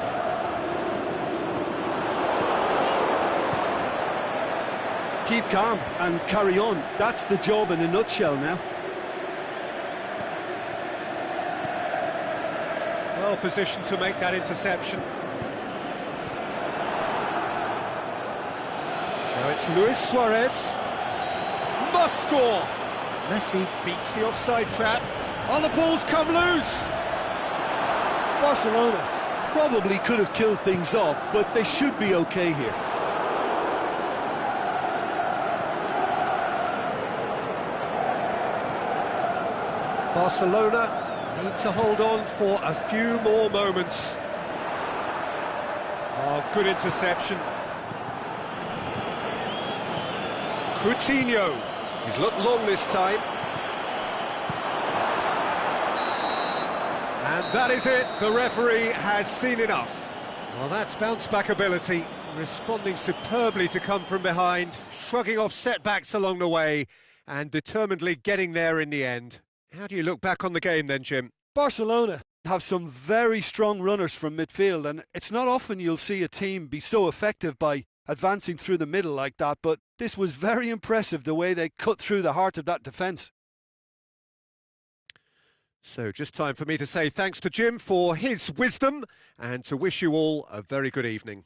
Keep calm and carry on. That's the job in a nutshell now. Well positioned to make that interception. Now it's Luis Suarez. Must score! Messi beats the offside trap. Oh, the ball's come loose! Barcelona probably could have killed things off, but they should be okay here. Barcelona need to hold on for a few more moments. Oh, good interception. Coutinho. He's looked long this time. And that is it. The referee has seen enough. Well, that's bounce-back ability. Responding superbly to come from behind, shrugging off setbacks along the way, and determinedly getting there in the end. How do you look back on the game then, Jim? Barcelona have some very strong runners from midfield, and it's not often you'll see a team be so effective by advancing through the middle like that, but this was very impressive the way they cut through the heart of that defence. So just time for me to say thanks to Jim for his wisdom and to wish you all a very good evening.